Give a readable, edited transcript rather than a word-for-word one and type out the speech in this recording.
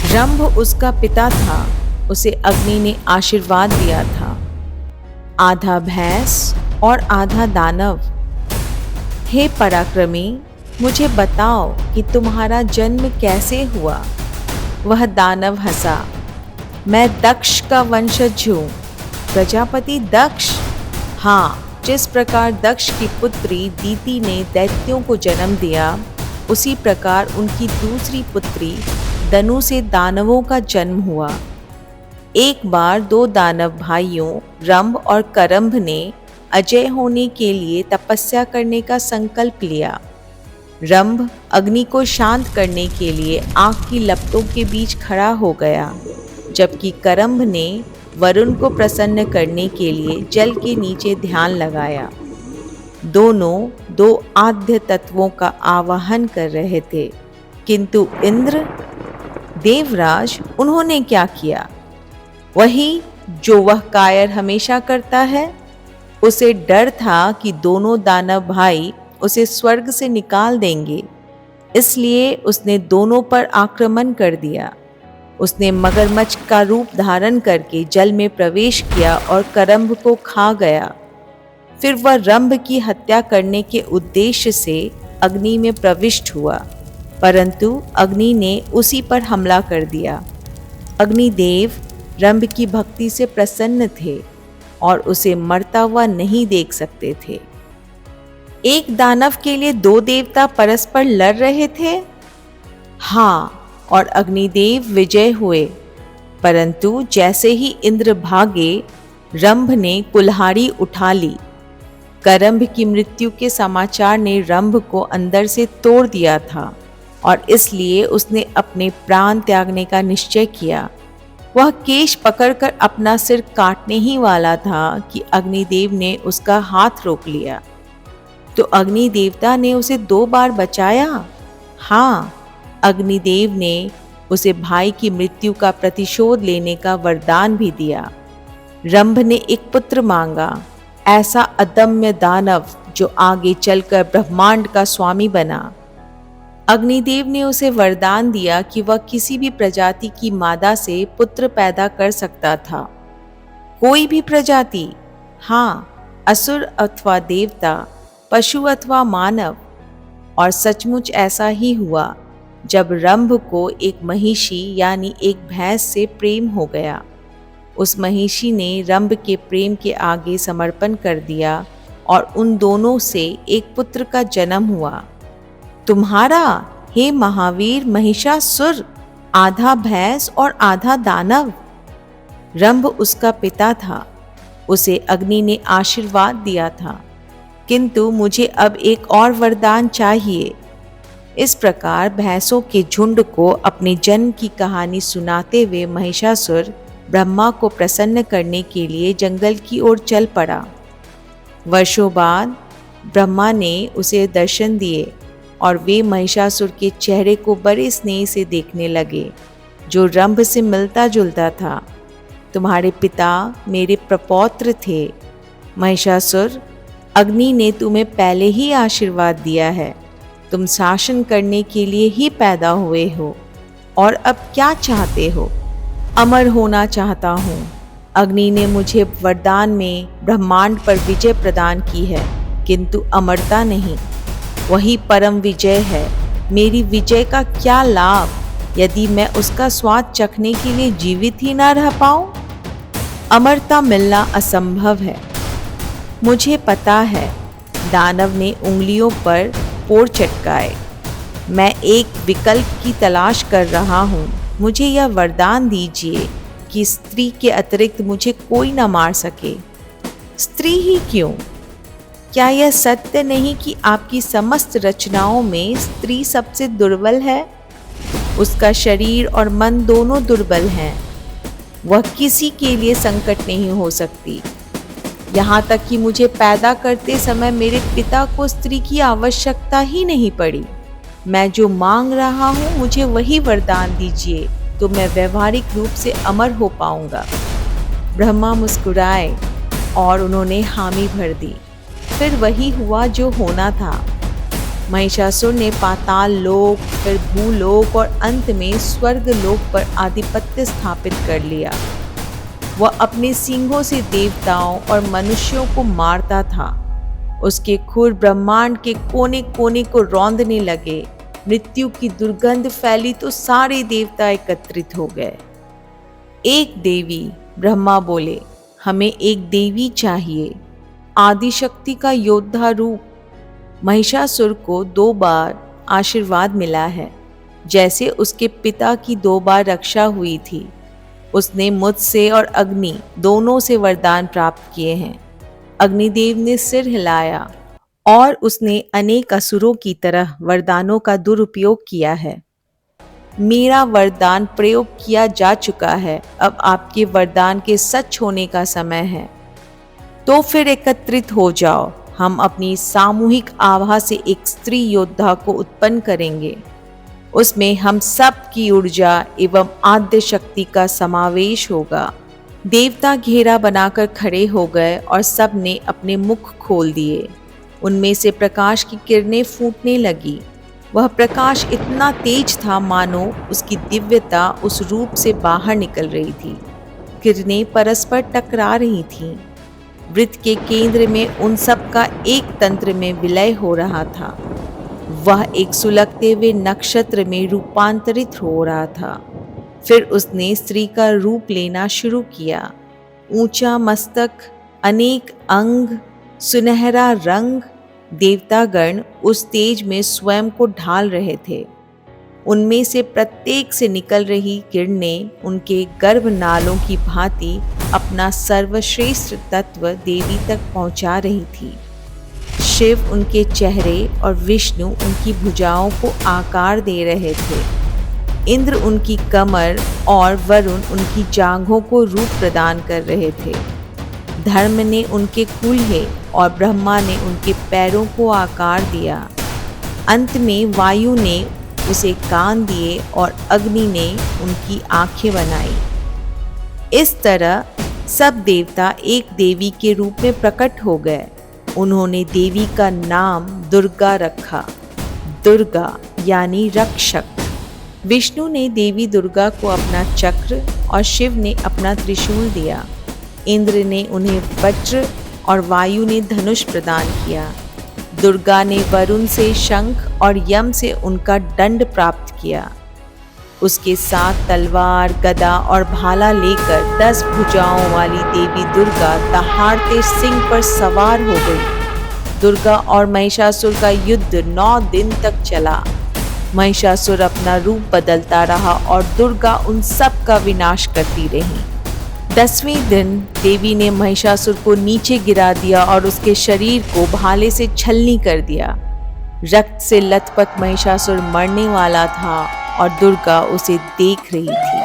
रंभ उसका पिता था, उसे अग्नि ने आशीर्वाद दिया था। आधा भैंस और आधा दानव। हे पराक्रमी, मुझे बताओ कि तुम्हारा जन्म कैसे हुआ। वह दानव हंसा, मैं दक्ष का वंशज हूँ। प्रजापति दक्ष? हाँ, जिस प्रकार दक्ष की पुत्री दीति ने दैत्यों को जन्म दिया, उसी प्रकार उनकी दूसरी पुत्री दनु से दानवों का जन्म हुआ। एक बार दो दानव भाइयों रंभ और करंभ ने अजय होने के लिए तपस्या करने का संकल्प लिया। रंभ अग्नि को शांत करने के लिए आग की लपटों के बीच खड़ा हो गया, जबकि करंभ ने वरुण को प्रसन्न करने के लिए जल के नीचे ध्यान लगाया। दोनों दो आद्य तत्वों का आवाहन कर रहे थे, किंतु इंद्र देवराज उन्होंने क्या किया? वही जो वह कायर हमेशा करता है। उसे डर था कि दोनों दानव भाई उसे स्वर्ग से निकाल देंगे, इसलिए उसने दोनों पर आक्रमण कर दिया। उसने मगरमच्छ का रूप धारण करके जल में प्रवेश किया और करंभ को खा गया। फिर वह रंभ की हत्या करने के उद्देश्य से अग्नि में प्रविष्ट हुआ, परंतु अग्नि ने उसी पर हमला कर दिया। अग्निदेव रंभ की भक्ति से प्रसन्न थे और उसे मरता हुआ नहीं देख सकते थे। एक दानव के लिए दो देवता परस्पर लड़ रहे थे। हाँ, और अग्निदेव विजय हुए, परंतु जैसे ही इंद्र भागे, रंभ ने कुल्हाड़ी उठा ली। करंभ की मृत्यु के समाचार ने रंभ को अंदर से तोड़ दिया था और इसलिए उसने अपने प्राण त्यागने का निश्चय किया। वह केश पकड़कर अपना सिर काटने ही वाला था कि अग्निदेव ने उसका हाथ रोक लिया। तो अग्नि देवता ने उसे 2 बार बचाया। हाँ, अग्निदेव ने उसे भाई की मृत्यु का प्रतिशोध लेने का वरदान भी दिया। रंभ ने एक पुत्र मांगा, ऐसा अदम्य दानव जो आगे चलकर ब्रह्मांड का स्वामी बना। अग्निदेव ने उसे वरदान दिया कि वह किसी भी प्रजाति की मादा से पुत्र पैदा कर सकता था। कोई भी प्रजाति, हाँ, असुर अथवा देवता, पशु अथवा मानव। और सचमुच ऐसा ही हुआ जब रंभ को एक महिषी यानी एक भैंस से प्रेम हो गया। उस महिषी ने रंभ के प्रेम के आगे समर्पण कर दिया और उन दोनों से एक पुत्र का जन्म हुआ। तुम्हारा, हे महावीर महिषासुर, आधा भैंस और आधा दानव। रंभ उसका पिता था, उसे अग्नि ने आशीर्वाद दिया था, किंतु मुझे अब एक और वरदान चाहिए। इस प्रकार भैंसों के झुंड को अपने जन्म की कहानी सुनाते हुए महिषासुर ब्रह्मा को प्रसन्न करने के लिए जंगल की ओर चल पड़ा। वर्षों बाद ब्रह्मा ने उसे दर्शन दिए और वे महिषासुर के चेहरे को बड़े स्नेह से देखने लगे, जो रंभ से मिलता जुलता था। तुम्हारे पिता मेरे प्रपौत्र थे। महिषासुर, अग्नि ने तुम्हें पहले ही आशीर्वाद दिया है। तुम शासन करने के लिए ही पैदा हुए हो और अब क्या चाहते हो? अमर होना चाहता हूँ। अग्नि ने मुझे वरदान में ब्रह्मांड पर विजय प्रदान की है, किंतु अमरता नहीं। वही परम विजय है। मेरी विजय का क्या लाभ यदि मैं उसका स्वाद चखने के लिए जीवित ही ना रह पाऊं? अमरता मिलना असंभव है। मुझे पता है। दानव ने उंगलियों पर पोर चटकाए। मैं एक विकल्प की तलाश कर रहा हूँ। मुझे यह वरदान दीजिए कि स्त्री के अतिरिक्त मुझे कोई न मार सके। स्त्री ही क्यों? क्या यह सत्य नहीं कि आपकी समस्त रचनाओं में स्त्री सबसे दुर्बल है? उसका शरीर और मन दोनों दुर्बल हैं। वह किसी के लिए संकट नहीं हो सकती। यहाँ तक कि मुझे पैदा करते समय मेरे पिता को स्त्री की आवश्यकता ही नहीं पड़ी। मैं जो मांग रहा हूँ मुझे वही वरदान दीजिए, तो मैं व्यवहारिक रूप से अमर हो पाऊंगा। ब्रह्मा मुस्कुराए और उन्होंने हामी भर दी। फिर वही हुआ जो होना था। महिषासुर ने पाताल लोक, फिर भूलोक और अंत में स्वर्ग लोक पर आधिपत्य स्थापित कर लिया। वह अपने सींगों से देवताओं और मनुष्यों को मारता था। उसके खुर ब्रह्मांड के कोने कोने को रौंदने लगे। मृत्यु की दुर्गंध फैली तो सारे देवता एकत्रित हो गए। एक देवी, ब्रह्मा बोले, हमें एक देवी चाहिए, आदिशक्ति का योद्धा रूप। महिषासुर को 2 बार आशीर्वाद मिला है, जैसे उसके पिता की 2 बार रक्षा हुई थी। उसने मुझसे और अग्नि दोनों से वरदान प्राप्त किए हैं। अग्निदेव ने सिर हिलाया और उसने अनेक असुरों की तरह वरदानों का दुरुपयोग किया है। मेरा वरदान प्रयोग किया जा चुका है, अब आपके वरदान के सच होने का समय है। तो फिर एकत्रित हो जाओ, हम अपनी सामूहिक आभा से एक स्त्री योद्धा को उत्पन्न करेंगे। उसमें हम सब की ऊर्जा एवं आद्य शक्ति का समावेश होगा। देवता घेरा बनाकर खड़े हो गए और सब ने अपने मुख खोल दिए। उनमें से प्रकाश की किरणें फूटने लगी। वह प्रकाश इतना तेज था मानो उसकी दिव्यता उस रूप से बाहर निकल रही थी। किरणें परस्पर टकरा रही थीं। वृत्त के केंद्र में उन सब का एक तंत्र में विलय हो रहा था। वह एक सुलगते हुए नक्षत्र में रूपांतरित हो रहा था। फिर उसने स्त्री का रूप लेना शुरू किया। ऊंचा मस्तक, अनेक अंग, सुनहरा रंग। देवतागण उस तेज में स्वयं को ढाल रहे थे। उनमें से प्रत्येक से निकल रही किरणें उनके गर्भनालों की भांति अपना सर्वश्रेष्ठ तत्व देवी तक पहुंचा रही थी। शिव उनके चेहरे और विष्णु उनकी भुजाओं को आकार दे रहे थे। इंद्र उनकी कमर और वरुण उनकी जांघों को रूप प्रदान कर रहे थे। धर्म ने उनके कूल्हे और ब्रह्मा ने उनके पैरों को आकार दिया। अंत में वायु ने उसे कान दिए और अग्नि ने उनकी आंखें बनाई। इस तरह सब देवता एक देवी के रूप में प्रकट हो गए। उन्होंने देवी का नाम दुर्गा रखा। दुर्गा यानी रक्षक। विष्णु ने देवी दुर्गा को अपना चक्र और शिव ने अपना त्रिशूल दिया। इंद्र ने उन्हें वज्र और वायु ने धनुष प्रदान किया। दुर्गा ने वरुण से शंख और यम से उनका दंड प्राप्त किया। उसके साथ तलवार, गदा और भाला लेकर 10 भुजाओं वाली देवी दुर्गा दहाड़ते सिंह पर सवार हो गई। दुर्गा और महिषासुर का युद्ध 9 दिन तक चला। महिषासुर अपना रूप बदलता रहा और दुर्गा उन सब का विनाश करती रही। 10वें दिन देवी ने महिषासुर को नीचे गिरा दिया और उसके शरीर को भाले से छलनी कर दिया। रक्त से लथपथ महिषासुर मरने वाला था और दुर्गा उसे देख रही थी।